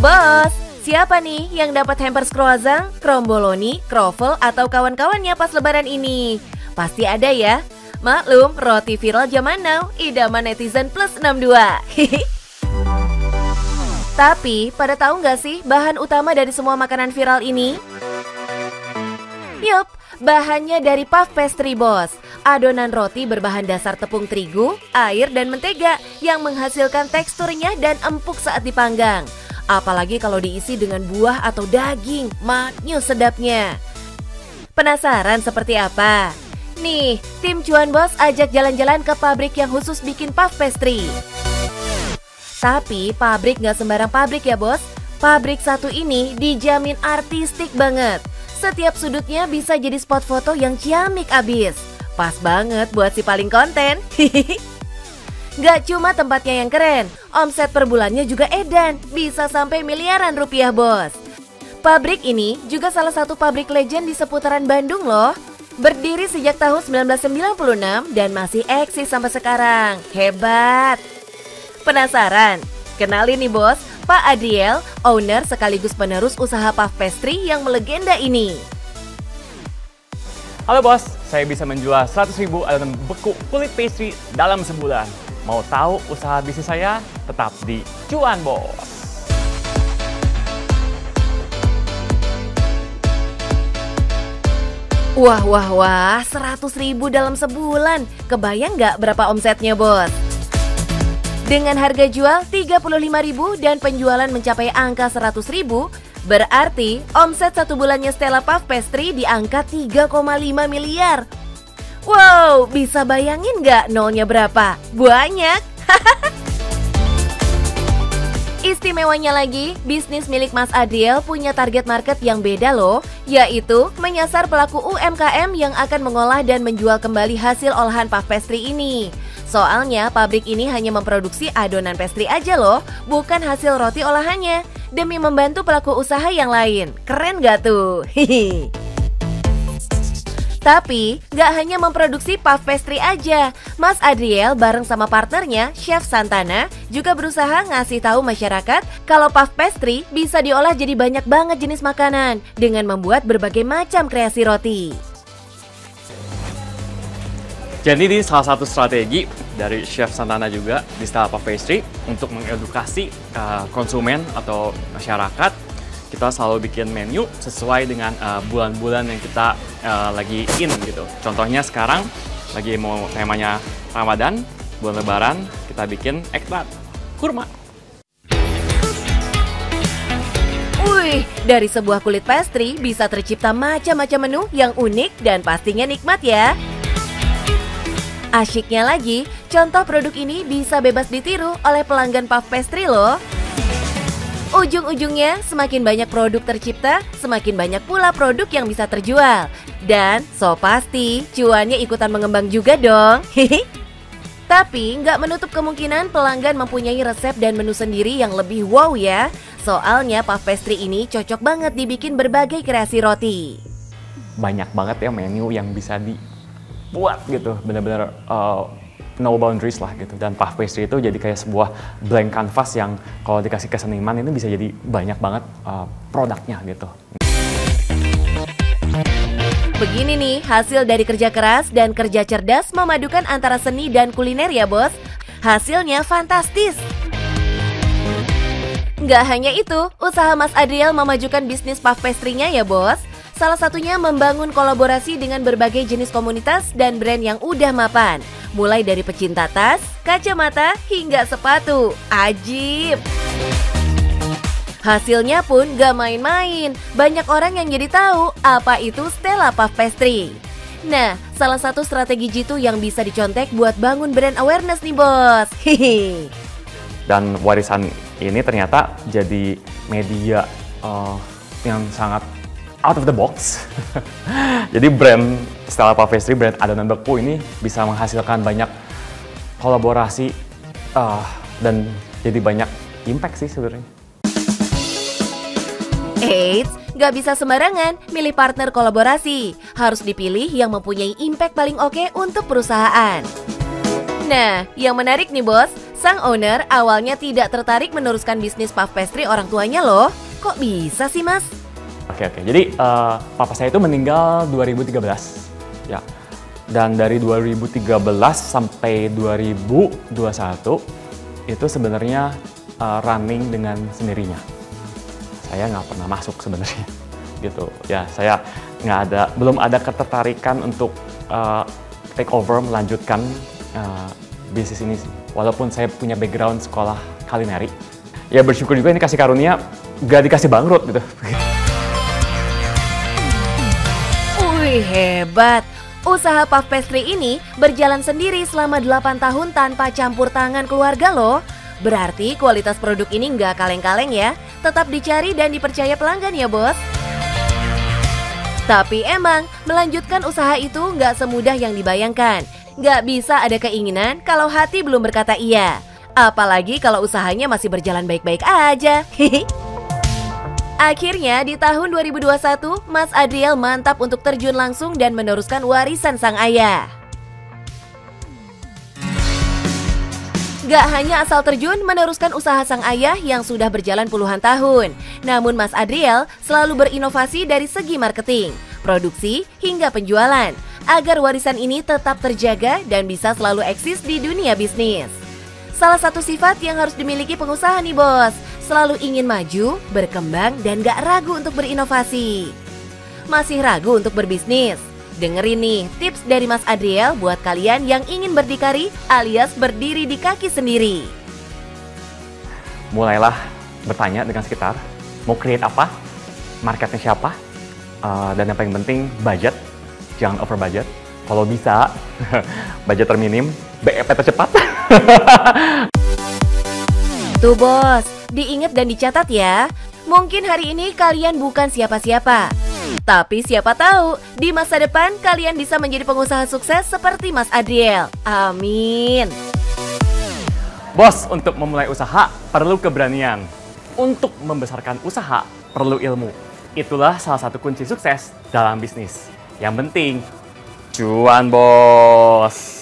Bos, siapa nih yang dapat hampers croissant, kromboloni, kroffel, atau kawan-kawannya pas lebaran ini? Pasti ada ya. Maklum, roti viral zaman now, idaman netizen plus 62. Tapi, pada tahu nggak sih bahan utama dari semua makanan viral ini? Yup, bahannya dari puff pastry, bos. Adonan roti berbahan dasar tepung terigu, air, dan mentega yang menghasilkan teksturnya dan empuk saat dipanggang. Apalagi kalau diisi dengan buah atau daging, maknyus sedapnya. Penasaran seperti apa? Nih, tim Cuan Bos ajak jalan-jalan ke pabrik yang khusus bikin puff pastry. Tapi pabrik nggak sembarang pabrik ya bos. Pabrik satu ini dijamin artistik banget. Setiap sudutnya bisa jadi spot foto yang ciamik abis. Pas banget buat si paling konten. Gak cuma tempatnya yang keren, omset per bulannya juga edan, bisa sampai miliaran rupiah bos. Pabrik ini juga salah satu pabrik legend di seputaran Bandung loh. Berdiri sejak tahun 1996 dan masih eksis sampai sekarang. Hebat! Penasaran? Kenalin nih bos, Pak Adriel, owner sekaligus penerus usaha puff pastry yang melegenda ini. Halo bos, saya bisa menjual 100.000 adonan beku kulit pastry dalam sebulan. Mau tahu usaha bisnis saya? Tetap di Cuan Bos. Wah, 100.000 dalam sebulan. Kebayang nggak berapa omsetnya bos? Dengan harga jual 35.000 dan penjualan mencapai angka 100.000, berarti omset satu bulannya Stella Puff Pastry di angka 3,5 miliar. Wow, bisa bayangin nggak nolnya berapa? Banyak! Istimewanya lagi, bisnis milik Mas Adriel punya target market yang beda loh, yaitu menyasar pelaku UMKM yang akan mengolah dan menjual kembali hasil olahan puff pastry ini. Soalnya pabrik ini hanya memproduksi adonan pastry aja loh, bukan hasil roti olahannya, demi membantu pelaku usaha yang lain. Keren gak tuh? Hihi. Tapi, gak hanya memproduksi puff pastry aja, Mas Adriel bareng sama partnernya, Chef Santana, juga berusaha ngasih tahu masyarakat kalau puff pastry bisa diolah jadi banyak banget jenis makanan dengan membuat berbagai macam kreasi roti. Jadi ini salah satu strategi dari Chef Santana juga di Stella Puff Pastry untuk mengedukasi konsumen atau masyarakat. Kita selalu bikin menu sesuai dengan bulan-bulan yang kita lagi in gitu. Contohnya sekarang lagi mau temanya Ramadan, bulan Lebaran, kita bikin eklat kurma. Wih, dari sebuah kulit pastry bisa tercipta macam-macam menu yang unik dan pastinya nikmat ya. Asyiknya lagi, contoh produk ini bisa bebas ditiru oleh pelanggan puff pastry loh. Ujung-ujungnya, semakin banyak produk tercipta, semakin banyak pula produk yang bisa terjual. Dan, so pasti, cuannya ikutan mengembang juga dong. Tapi, nggak menutup kemungkinan pelanggan mempunyai resep dan menu sendiri yang lebih wow ya. Soalnya, puff pastry ini cocok banget dibikin berbagai kreasi roti. Banyak banget ya menu yang bisa dibuat gitu, bener-bener no boundaries lah gitu. Dan puff pastry itu jadi kayak sebuah blank canvas yang kalau dikasih ke seniman ini bisa jadi banyak banget produknya gitu. Begini nih hasil dari kerja keras dan kerja cerdas memadukan antara seni dan kuliner ya bos. Hasilnya fantastis. Nggak hanya itu, usaha Mas Adriel memajukan bisnis puff pastry-nya ya bos. Salah satunya membangun kolaborasi dengan berbagai jenis komunitas dan brand yang udah mapan. Mulai dari pecinta tas, kacamata, hingga sepatu. Ajib! Hasilnya pun gak main-main. Banyak orang yang jadi tahu apa itu Stella Puff Pastry. Nah, salah satu strategi jitu yang bisa dicontek buat bangun brand awareness nih bos. Hihi. Dan warisan ini ternyata jadi media yang sangat out of the box. Jadi brand Stella Puff Pastry, brand adonan beku ini bisa menghasilkan banyak kolaborasi dan jadi banyak impact sih sebenarnya. Eits, gak bisa sembarangan milih partner kolaborasi. Harus dipilih yang mempunyai impact paling oke untuk perusahaan. Nah, yang menarik nih bos, Sang owner awalnya tidak tertarik meneruskan bisnis puff pastry orang tuanya loh. Kok bisa sih, Mas? Oke. Jadi papa saya itu meninggal 2013. Ya. Dan dari 2013 sampai 2021 itu sebenarnya running dengan sendirinya. Saya nggak pernah masuk sebenarnya, gitu. Ya, saya belum ada ketertarikan untuk take over melanjutkan bisnis ini sih. Walaupun saya punya background sekolah kulineri, ya bersyukur juga ini kasih karunia, gak dikasih bangkrut gitu. Wih, hebat! Usaha puff pastry ini berjalan sendiri selama 8 tahun tanpa campur tangan keluarga loh. Berarti kualitas produk ini nggak kaleng-kaleng ya, tetap dicari dan dipercaya pelanggan ya bos. Tapi emang melanjutkan usaha itu nggak semudah yang dibayangkan. Nggak bisa ada keinginan kalau hati belum berkata iya. Apalagi kalau usahanya masih berjalan baik-baik aja. Akhirnya di tahun 2021, Mas Adriel mantap untuk terjun langsung dan meneruskan warisan sang ayah. Gak hanya asal terjun meneruskan usaha sang ayah yang sudah berjalan puluhan tahun. Namun Mas Adriel selalu berinovasi dari segi marketing, produksi, hingga penjualan, agar warisan ini tetap terjaga dan bisa selalu eksis di dunia bisnis. Salah satu sifat yang harus dimiliki pengusaha nih bos, selalu ingin maju, berkembang, dan gak ragu untuk berinovasi. Masih ragu untuk berbisnis? Dengerin nih tips dari Mas Adriel buat kalian yang ingin berdikari alias berdiri di kaki sendiri. Mulailah bertanya dengan sekitar, mau create apa, marketnya siapa, dan yang paling penting budget, jangan over budget. Kalau bisa, budget terminim, BEP tercepat. Tuh bos, diingat dan dicatat ya. Mungkin hari ini kalian bukan siapa-siapa, tapi siapa tahu di masa depan kalian bisa menjadi pengusaha sukses seperti Mas Adriel. Amin. Bos, untuk memulai usaha perlu keberanian. Untuk membesarkan usaha perlu ilmu. Itulah salah satu kunci sukses dalam bisnis. Yang penting, cuan bos.